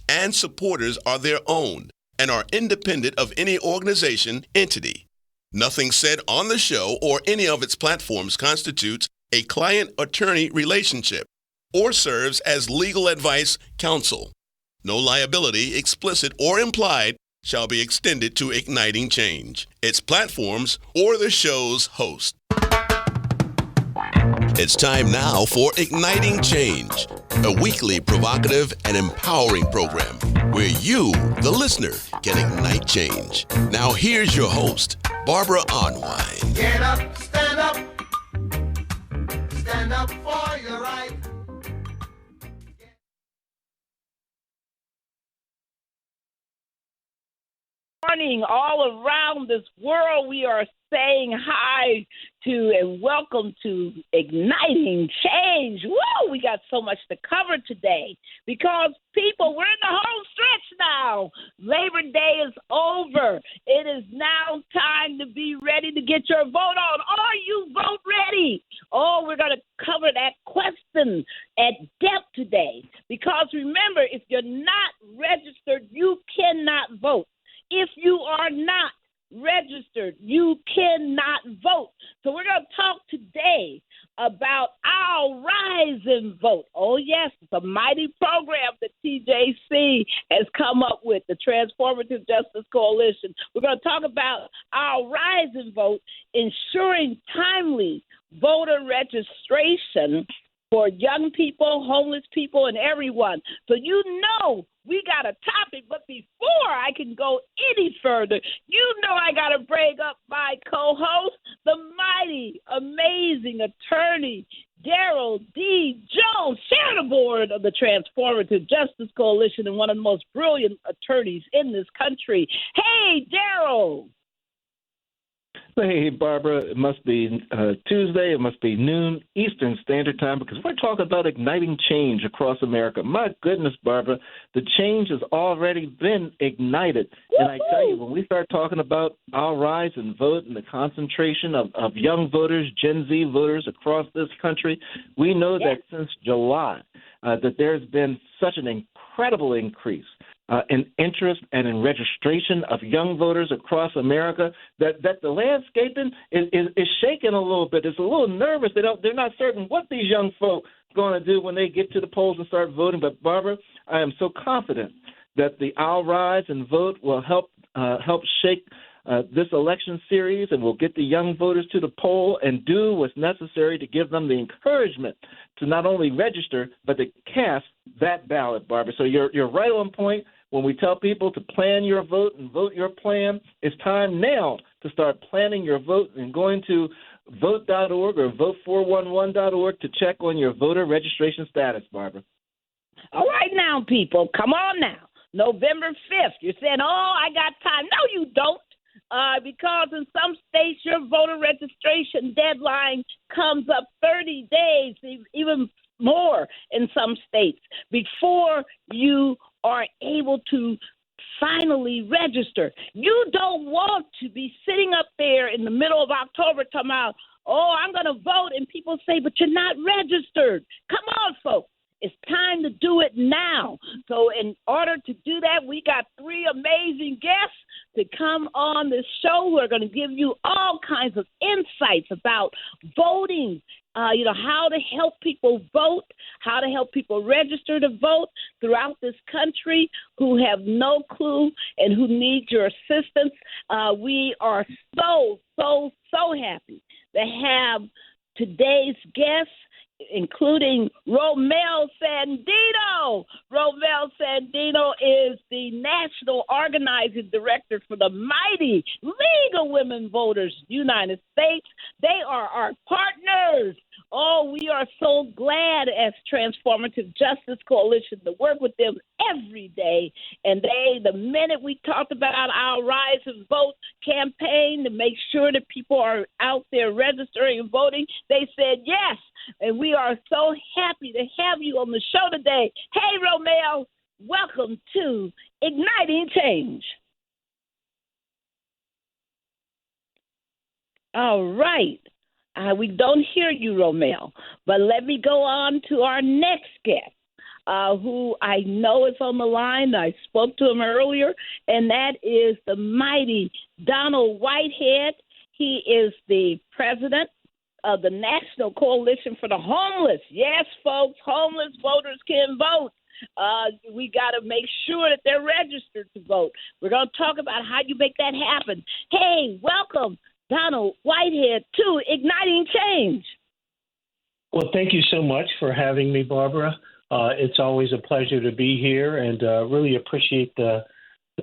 and supporters are their own and are independent of any organization, entity. Nothing said on the show or any of its platforms constitutes a client-attorney relationship or serves as legal advice counsel. No liability, explicit or implied, shall be extended to Igniting Change, its platforms, or the show's host. It's time now for Igniting Change, a weekly provocative and empowering program where you, the listener, can ignite change. Now here's your host, Barbara Arnwine. Get up, stand up for your right. Morning all around this world. We are saying hi to and welcome to Igniting Change. Woo! We got so much to cover today because people, we're in the home stretch now. Labor Day is over. It is now time to be ready to get your vote on. Are you vote ready? Oh, we're going to cover that question at depth today because remember, if you're not registered, you cannot vote. If you are not registered, you cannot vote. So we're going to talk today about our Rise and Vote. Oh, yes, it's a mighty program that TJC has come up with, the Transformative Justice Coalition. We're going to talk about our Rise and Vote, ensuring timely voter registration for young people, homeless people, and everyone. So you know we got a topic, but before I can go any further, you know I got to bring up my co-host, the mighty, amazing attorney, Daryl D. Jones, chair board of the Transformative Justice Coalition and one of the most brilliant attorneys in this country. Hey, Daryl. Hey, Barbara, it must be Tuesday. It must be noon Eastern Standard Time because we're talking about igniting change across America. My goodness, Barbara, the change has already been ignited. Woo-hoo! And I tell you, when we start talking about our Rise and Vote and the concentration of young voters, Gen Z voters across this country, we know that since July that there's been such an incredible increase in interest and in registration of young voters across America, that the landscaping is shaking a little bit. It's a little nervous. They're not certain what these young folk are going to do when they get to the polls and start voting. But, Barbara, I am so confident that the I'll Rise and Vote will help shake this election series and will get the young voters to the poll and do what's necessary to give them the encouragement to not only register but to cast that ballot, Barbara. So you're right on point. When we tell people to plan your vote and vote your plan, it's time now to start planning your vote and going to vote.org or vote411.org to check on your voter registration status, Barbara. All right now, people, come on now. November 5th, you're saying, oh, I got time. No, you don't. Because in some states, your voter registration deadline comes up 30 days, even more in some states, before you are able to finally register. You don't want to be sitting up there in the middle of October talking about, oh, I'm going to vote, and people say, but you're not registered. Come on, folks. It's time to do it now. So in order to do that, we got three amazing guests to come on this show who are going to give you all kinds of insights about voting, how to help people vote, how to help people register to vote throughout this country who have no clue and who need your assistance. We are so happy to have today's guests, including Rommel Sandino. Rommel Sandino is the National Organizing Director for the mighty League of Women Voters United States. They are our partners. Oh, we are so glad as Transformative Justice Coalition to work with them every day. And the minute we talked about our Rise and Vote campaign to make sure that people are out there registering and voting, they said yes. And we are so happy to have you on the show today. Hey, Rommel, welcome to Igniting Change. All right. We don't hear you, Rommel, but let me go on to our next guest. who I know is on the line. I spoke to him earlier, and that is the mighty Donald Whitehead. He is the president of the National Coalition for the Homeless. Yes, folks, homeless voters can vote. We got to make sure that they're registered to vote. We're going to talk about how you make that happen. Hey, welcome, Donald Whitehead, to Igniting Change. Well, thank you so much for having me, Barbara. It's always a pleasure to be here, and really appreciate the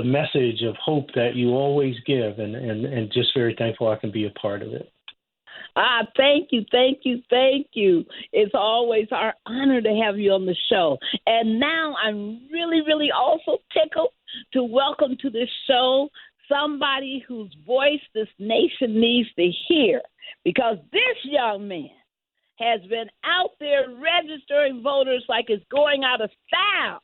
message of hope that you always give, and just very thankful I can be a part of it. Thank you. It's always our honor to have you on the show. And now I'm really, really also tickled to welcome to this show somebody whose voice this nation needs to hear, because this young man has been out there registering voters like it's going out of style.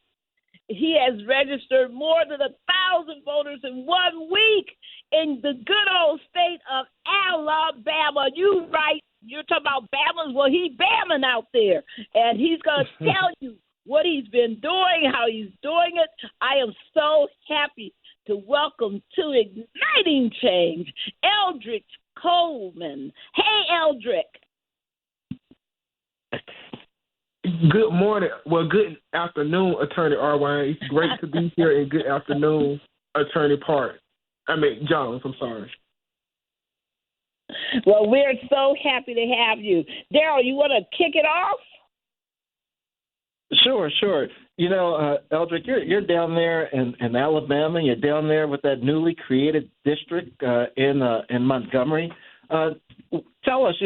He has registered more than 1,000 voters in 1 week in the good old state of Alabama. You right. You're talking about Bama's. Well, he's Bamming out there, and he's going to tell you what he's been doing, how he's doing it. I am so happy to welcome to Igniting Change, Eldric Coleman. Hey, Eldric. Good morning. Well, good afternoon, Attorney Arnwine. It's great to be here, and good afternoon, Attorney Jones. I'm sorry. Well, we're so happy to have you. Daryl, you want to kick it off? Sure. You know, Eldric, you're down there in Alabama. You're down there with that newly created district in Montgomery. Tell us,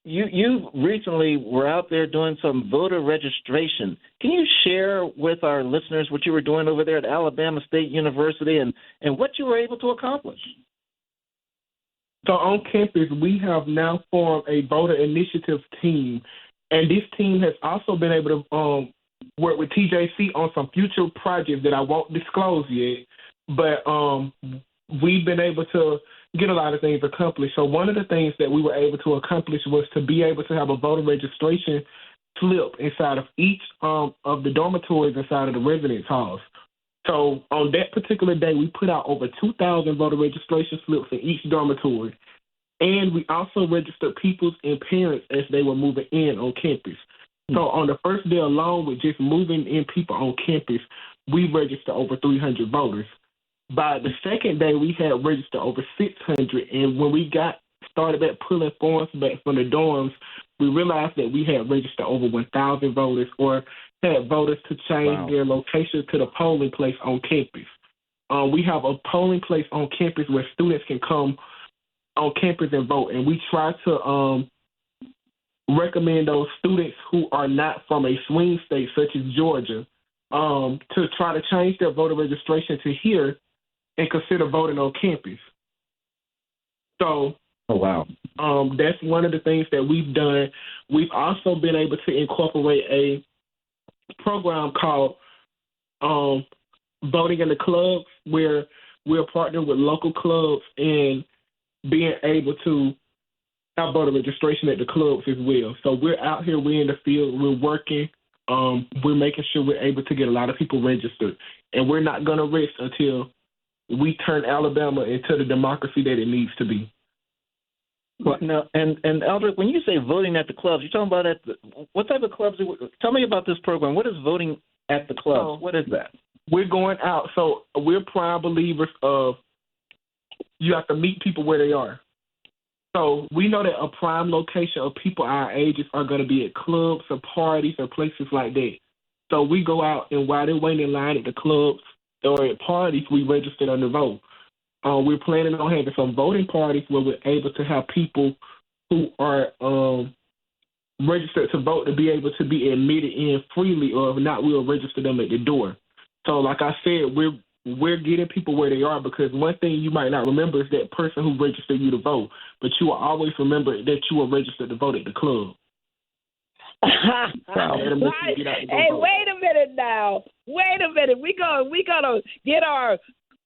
you recently were out there doing some voter registration. Can you share with our listeners what you were doing over there at Alabama State University and what you were able to accomplish? So on campus, we have now formed a voter initiative team, and this team has also been able to work with TJC on some future projects that I won't disclose yet, but we've been able to get a lot of things accomplished. So one of the things that we were able to accomplish was to be able to have a voter registration slip inside of each of the dormitories inside of the residence halls. So on that particular day, we put out over 2,000 voter registration slips in each dormitory. And we also registered peoples and parents as they were moving in on campus. So on the first day alone, with just moving in people on campus, we registered over 300 voters. By the second day, we had registered over 600. And when we started back pulling forms back from the dorms, we realized that we had registered over 1,000 voters, or had voters to change their location to the polling place on campus. We have a polling place on campus where students can come on campus and vote, and we try to recommend those students who are not from a swing state such as Georgia to try to change their voter registration to here and consider voting on campus. So that's one of the things that we've done. We've also been able to incorporate a program called Voting in the Clubs, where we're partnering with local clubs and being able to have voter registration at the clubs as well. So we're out here, we're in the field, we're working, we're making sure we're able to get a lot of people registered. And we're not going to rest until we turn Alabama into the democracy that it needs to be. Well, now, and Eldric, when you say voting at the clubs, you're talking about what type of clubs? Tell me about this program. What is voting at the clubs? What is that? We're going out. So we're prime believers of you have to meet people where they are. So we know that a prime location of people our ages are going to be at clubs or parties or places like that. So we go out, and while they're waiting in line at the clubs or at parties, we register on the vote. We're planning on having some voting parties where we're able to have people who are registered to vote to be able to be admitted in freely, or if not, we'll register them at the door. So like I said, we're getting people where they are, because one thing you might not remember is that person who registered you to vote, but you will always remember that you were registered to vote at the club. Hey, wait a minute now. Wait a minute. We gonna get our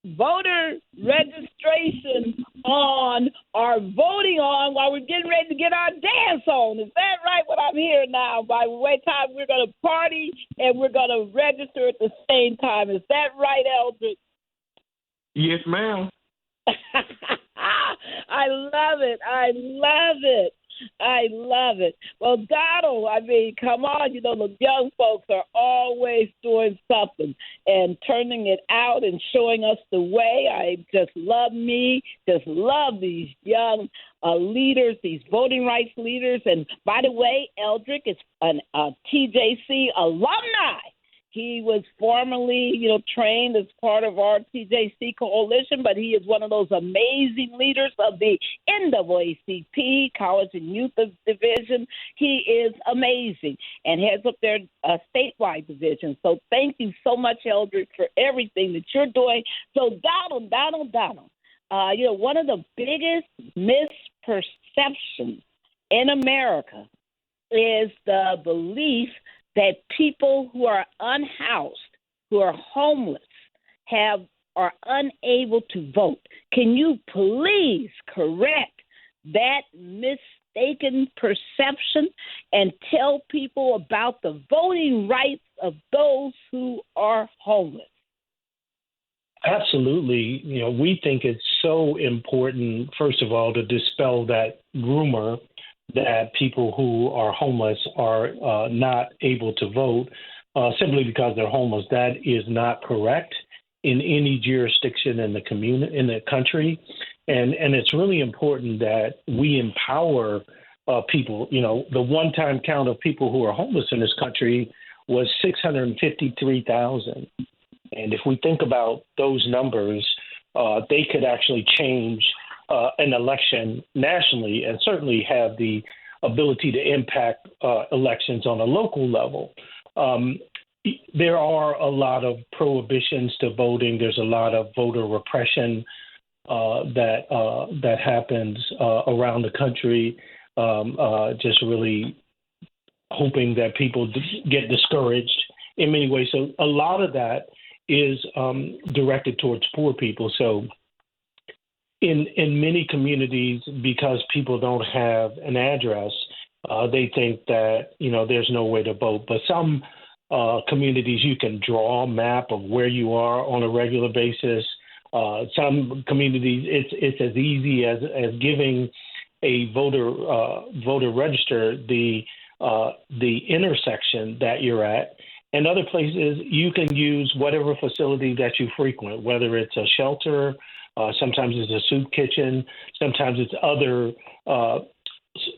voter registration on or voting on while we're getting ready to get our dance on. Is that right, what I'm hearing now? By the way, time we're going to party and we're going to register at the same time. Is that right, Eldric? Yes, ma'am. I love it. I love it. I love it. Well, Donald, I mean, come on. You know, the young folks are always doing something and turning it out and showing us the way. I just love these young leaders, these voting rights leaders. And by the way, Eldric is a TJC alumni. He was formerly, trained as part of our TJC coalition, but he is one of those amazing leaders of the NAACP, College and Youth Division. He is amazing and heads up their statewide division. So thank you so much, Eldric, for everything that you're doing. So Donald, one of the biggest misperceptions in America is the belief that people who are unhoused, who are homeless, are unable to vote. Can you please correct that mistaken perception and tell people about the voting rights of those who are homeless? Absolutely. We think it's so important, first of all, to dispel that rumor that people who are homeless are not able to vote simply because they're homeless. That is not correct in any jurisdiction in the in the country, and it's really important that we empower people. The one-time count of people who are homeless in this country was 653,000, and if we think about those numbers, they could actually change an election nationally and certainly have the ability to impact elections on a local level. There are a lot of prohibitions to voting. There's a lot of voter repression that happens around the country, just really hoping that people get discouraged in many ways. So a lot of that is directed towards poor people. So in many communities, because people don't have an address, they think that, there's no way to vote. But some communities, you can draw a map of where you are on a regular basis. Some communities, it's as easy as giving a voter register the intersection that you're at. And other places, you can use whatever facility that you frequent, whether it's a shelter, sometimes it's a soup kitchen, sometimes it's other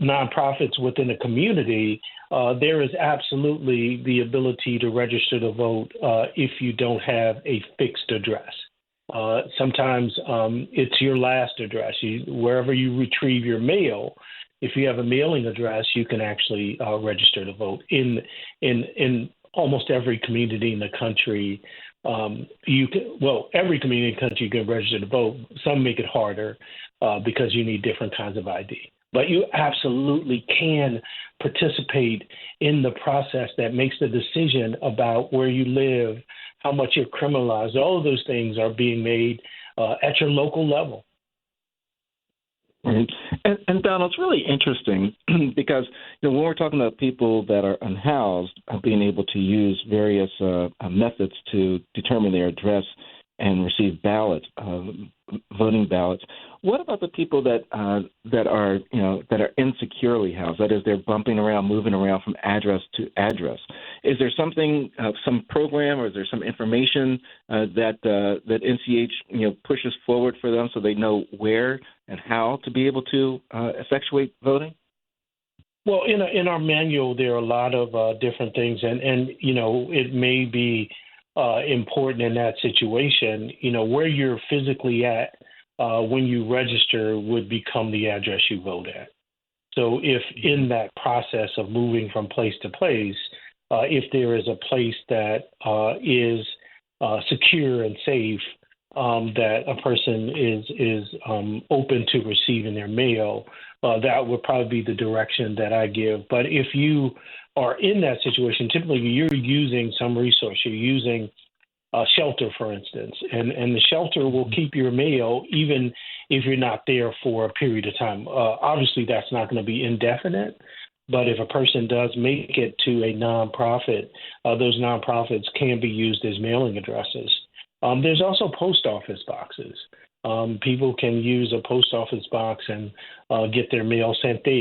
nonprofits within a community. There is absolutely the ability to register to vote if you don't have a fixed address. Sometimes it's your last address. Wherever you retrieve your mail, if you have a mailing address, you can actually register to vote. In almost every community in the country, every community in the country you can register to vote. Some make it harder because you need different kinds of ID. But you absolutely can participate in the process that makes the decision about where you live, how much you're criminalized. All of those things are being made at your local level. Right. And Donald, it's really interesting because when we're talking about people that are unhoused, being able to use various methods to determine their address and receive ballots, voting ballots. What about the people that are insecurely housed? That is, they're bumping around, moving around from address to address. Is there something, some program, or is there some information that NCH pushes forward for them so they know where and how to be able to effectuate voting? Well, in our manual, there are a lot of different things, and it may be important in that situation. Where you're physically at when you register would become the address you vote at. So if in that process of moving from place to place, if there is a place that is secure and safe, that a person is open to receiving their mail, that would probably be the direction that I give. But if you are in that situation, typically you're using some resource. You're using a shelter, for instance, and the shelter will keep your mail even if you're not there for a period of time. Obviously, that's not going to be indefinite, but if a person does make it to a nonprofit, those nonprofits can be used as mailing addresses. There's also post office boxes. People can use a post office box and get their mail sent there.